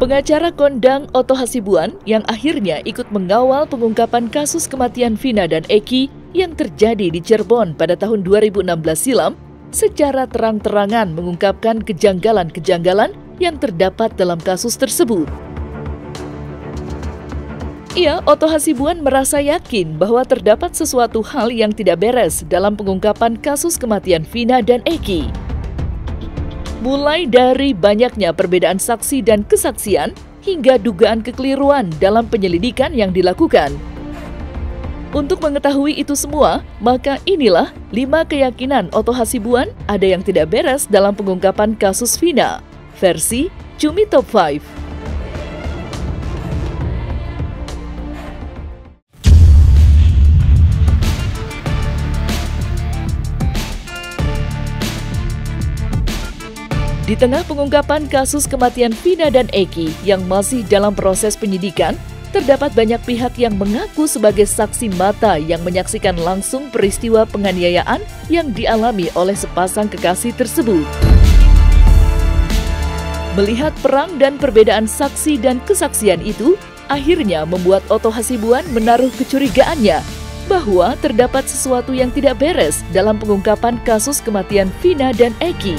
Pengacara kondang Otto Hasibuan yang akhirnya ikut mengawal pengungkapan kasus kematian Vina dan Eki yang terjadi di Cirebon pada tahun 2016 silam, secara terang-terangan mengungkapkan kejanggalan-kejanggalan yang terdapat dalam kasus tersebut. Otto Hasibuan merasa yakin bahwa terdapat sesuatu hal yang tidak beres dalam pengungkapan kasus kematian Vina dan Eki. Mulai dari banyaknya perbedaan saksi dan kesaksian, hingga dugaan kekeliruan dalam penyelidikan yang dilakukan. Untuk mengetahui itu semua, maka inilah 5 keyakinan Otto Hasibuan ada yang tidak beres dalam pengungkapan kasus Vina, versi Cumi Top 5. Di tengah pengungkapan kasus kematian Vina dan Eki yang masih dalam proses penyidikan, terdapat banyak pihak yang mengaku sebagai saksi mata yang menyaksikan langsung peristiwa penganiayaan yang dialami oleh sepasang kekasih tersebut. Melihat perang dan perbedaan saksi dan kesaksian itu, akhirnya membuat Otto Hasibuan menaruh kecurigaannya bahwa terdapat sesuatu yang tidak beres dalam pengungkapan kasus kematian Vina dan Eki.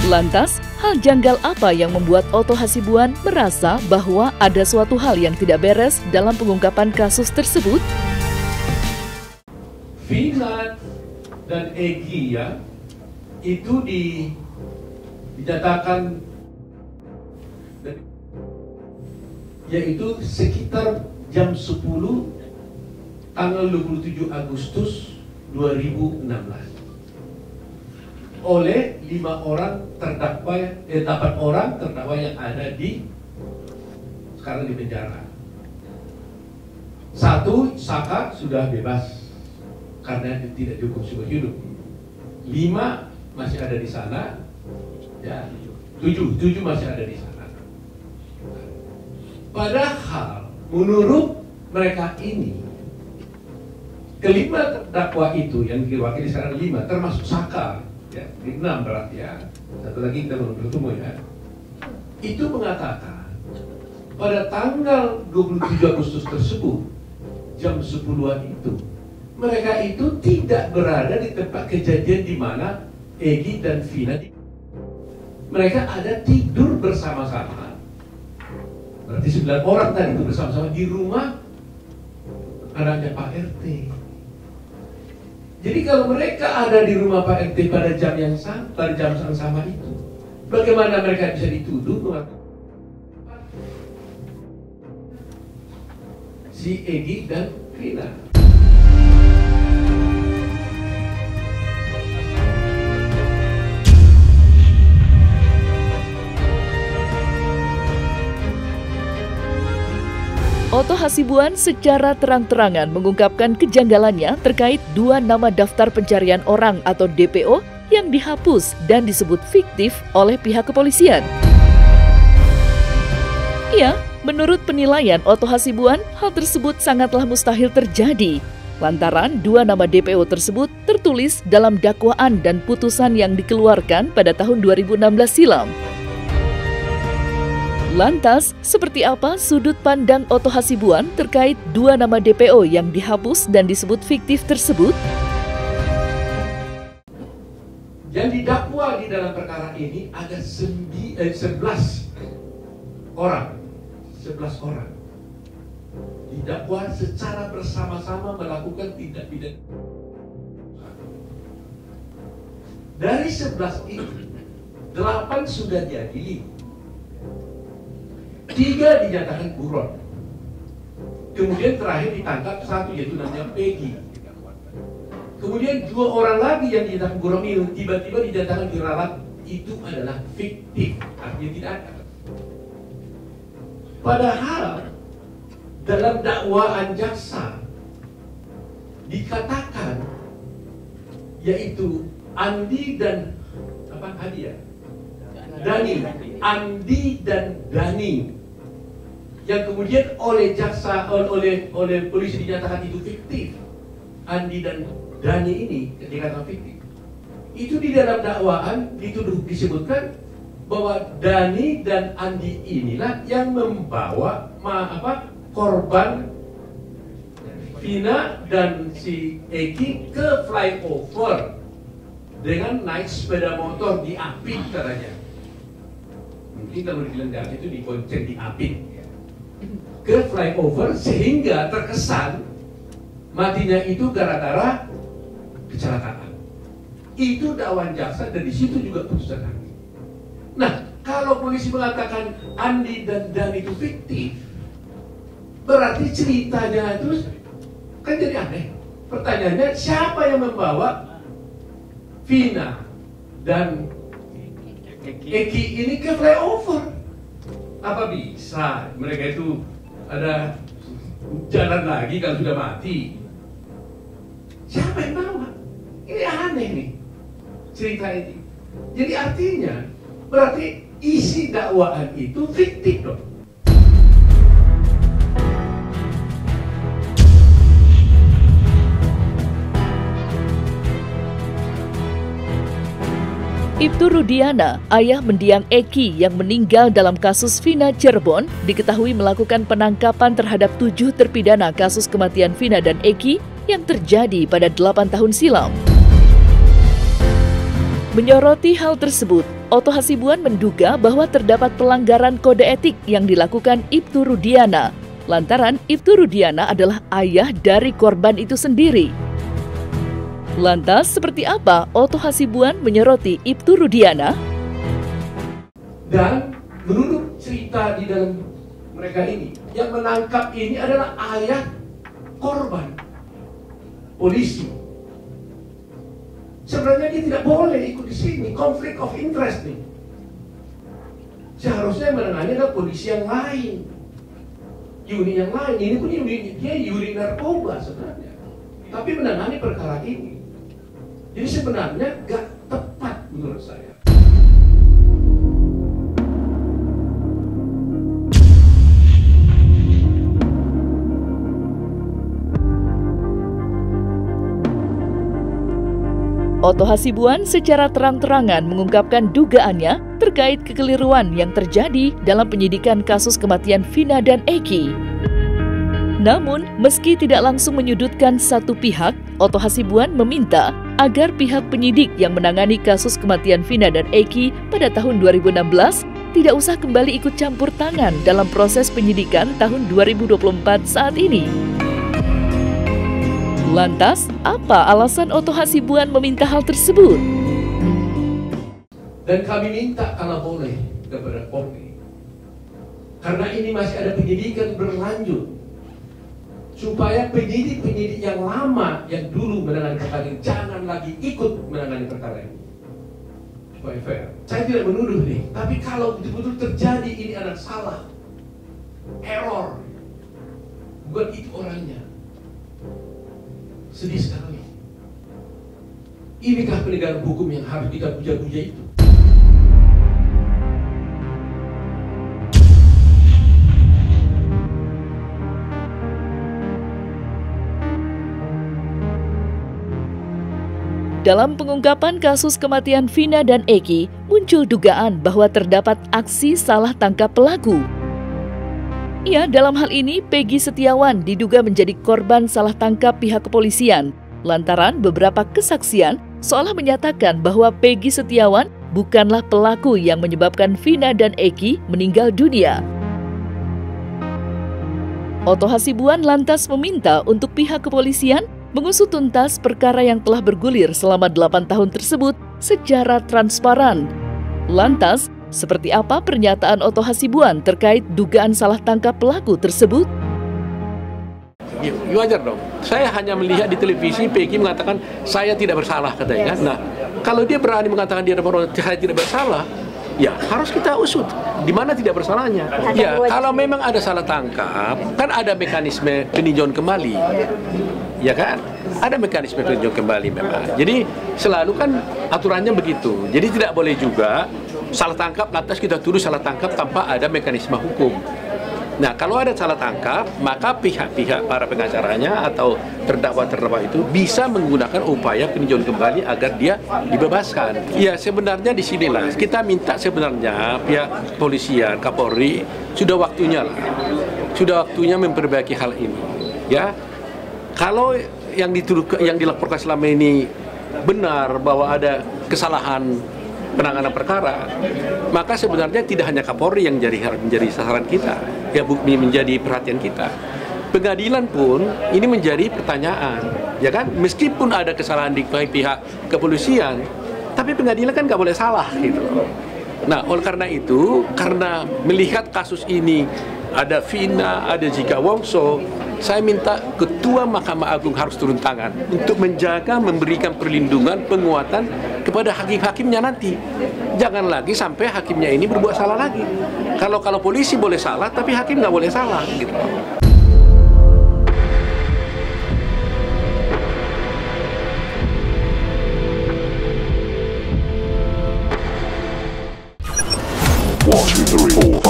Lantas, hal janggal apa yang membuat Otto Hasibuan merasa bahwa ada suatu hal yang tidak beres dalam pengungkapan kasus tersebut? Vina dan Eki itu dinyatakan yaitu sekitar jam 10 tanggal 27 Agustus 2016. Oleh 5 orang terdakwa, 8 orang terdakwa yang ada sekarang di penjara. 1, Saka sudah bebas karena tidak dihukum seumur hidup. 5 masih ada di sana, ya 7 masih ada di sana. Padahal menurut mereka ini, kelima terdakwa itu yang diwakili sekarang 5, termasuk Saka. Ya, 6 berarti ya. Satu lagi kita belum bertemu ya. Itu mengatakan pada tanggal 27 Agustus tersebut jam 10-an itu mereka itu tidak berada di tempat kejadian di mana Eki dan Vina. Mereka ada tidur bersama-sama. Berarti 9 orang tadi itu bersama-sama di rumah anaknya Pak RT. Jadi kalau mereka ada di rumah Pak RT pada jam yang sama itu, bagaimana mereka bisa dituduh si Eki dan Vina? Otto Hasibuan secara terang-terangan mengungkapkan kejanggalannya terkait 2 nama daftar pencarian orang atau DPO yang dihapus dan disebut fiktif oleh pihak kepolisian. Menurut penilaian Otto Hasibuan, hal tersebut sangatlah mustahil terjadi, lantaran 2 nama DPO tersebut tertulis dalam dakwaan dan putusan yang dikeluarkan pada tahun 2016 silam. Lantas, seperti apa sudut pandang Otto Hasibuan terkait 2 nama DPO yang dihapus dan disebut fiktif tersebut? Yang didakwa di dalam perkara ini ada 11 orang. 11 orang. Didakwa secara bersama-sama melakukan tindak pidana. Dari 11 itu, 8 sudah diadili. 3 dinyatakan buron. Kemudian terakhir ditangkap 1 yaitu namanya Peggy. Kemudian 2 orang lagi yang dinyatakan buron itu tiba-tiba dinyatakan diralat, itu adalah fiktif, artinya tidak ada. Padahal dalam dakwaan jaksa dikatakan yaitu Andi dan Andi dan Dani yang kemudian oleh jaksa oleh polisi dinyatakan itu fiktif. Andi dan Dani ini dikatakan fiktif. Itu di dalam dakwaan disebutkan bahwa Dhani dan Andi inilah yang membawa korban Vina dan si Eki ke flyover dengan naik sepeda motor di Apit katanya. Mungkin kalau di Lenggak itu dibonceng di Apit ke flyover sehingga terkesan matinya itu gara-gara kecelakaan. Itu dakwaan jaksa dan di situ juga putusan hakim. Nah, kalau polisi mengatakan Andi dan Dhani itu fiktif, berarti ceritanya itu kan jadi aneh. Pertanyaannya, siapa yang membawa Vina dan Eki ini ke flyover? Apa bisa mereka itu ada jalan lagi kalau sudah mati? Siapa yang bawa? Ini aneh nih cerita ini. Jadi artinya berarti isi dakwaan itu fiktif dong. Ibtu Rudiana, ayah mendiang Eki yang meninggal dalam kasus Vina Cirebon, diketahui melakukan penangkapan terhadap 7 terpidana kasus kematian Vina dan Eki yang terjadi pada 8 tahun silam. Menyoroti hal tersebut, Otto Hasibuan menduga bahwa terdapat pelanggaran kode etik yang dilakukan Ibtu Rudiana, lantaran Ibtu Rudiana adalah ayah dari korban itu sendiri. Lantas, seperti apa Otto Hasibuan menyoroti Ibtu Rudiana? Dan menurut cerita di dalam mereka ini, yang menangkap ini adalah ayah korban, polisi. Sebenarnya dia tidak boleh ikut di sini, konflik of interest nih. Seharusnya menangani adalah polisi yang lain, unit yang lain. Ini pun unit narkoba sebenarnya, tapi menangani perkara ini. Jadi sebenarnya gak tepat menurut saya. Otto Hasibuan secara terang-terangan mengungkapkan dugaannya terkait kekeliruan yang terjadi dalam penyidikan kasus kematian Vina dan Eki. Namun, meski tidak langsung menyudutkan satu pihak, Otto Hasibuan meminta agar pihak penyidik yang menangani kasus kematian Vina dan Eki pada tahun 2016 tidak usah kembali ikut campur tangan dalam proses penyidikan tahun 2024 saat ini. Lantas, apa alasan Otto Hasibuan meminta hal tersebut? Dan kami minta kalau boleh kepada Polri, karena ini masih ada penyidikan berlanjut, supaya penyidik-penyidik yang lama yang dulu menangani perkara ini jangan lagi ikut menangani perkara ini. Supaya fair. Saya tidak menuduh nih, tapi kalau betul-betul terjadi ini ada salah, error, bukan itu orangnya. Sedih sekali. Inikah penegakan hukum yang harus kita puja-puja itu? Dalam pengungkapan kasus kematian Vina dan Eki, muncul dugaan bahwa terdapat aksi salah tangkap pelaku. Ya, dalam hal ini Peggy Setiawan diduga menjadi korban salah tangkap pihak kepolisian, lantaran beberapa kesaksian seolah menyatakan bahwa Peggy Setiawan bukanlah pelaku yang menyebabkan Vina dan Eki meninggal dunia. Otto Hasibuan lantas meminta untuk pihak kepolisian mengusut tuntas perkara yang telah bergulir selama 8 tahun tersebut secara transparan. Lantas, seperti apa pernyataan Otto Hasibuan terkait dugaan salah tangkap pelaku tersebut? Wajar dong. Saya hanya melihat di televisi Peggy mengatakan saya tidak bersalah katanya. Nah, kalau dia berani mengatakan saya tidak bersalah, ya harus kita usut di mana tidak bersalahnya. Ya, kalau memang ada salah tangkap, kan ada mekanisme peninjauan kembali. Ya kan? Ada mekanisme peninjauan kembali memang. Jadi selalu kan aturannya begitu. Jadi tidak boleh juga salah tangkap lantas kita tuduh salah tangkap tanpa ada mekanisme hukum. Nah, kalau ada salah tangkap, maka pihak-pihak para pengacaranya atau terdakwa-terdakwa itu bisa menggunakan upaya peninjauan kembali agar dia dibebaskan. Ya, sebenarnya di sinilah kita minta sebenarnya pihak polisian, Kapolri sudah waktunya memperbaiki hal ini. Ya, kalau yang dilaporkan selama ini benar bahwa ada kesalahan penanganan perkara, maka sebenarnya tidak hanya Kapolri yang menjadi sasaran kita, ya menjadi perhatian kita. Pengadilan pun ini menjadi pertanyaan, ya kan? Meskipun ada kesalahan di pihak kepolisian, tapi pengadilan kan nggak boleh salah gitu. Nah, oleh karena itu, karena melihat kasus ini ada Vina, ada Jika Wongso, saya minta Ketua Mahkamah Agung harus turun tangan untuk menjaga, memberikan perlindungan, penguatan kepada hakim-hakimnya nanti. Jangan lagi sampai hakimnya ini berbuat salah lagi. Kalau polisi boleh salah, tapi hakim nggak boleh salah, gitu. Watch the report.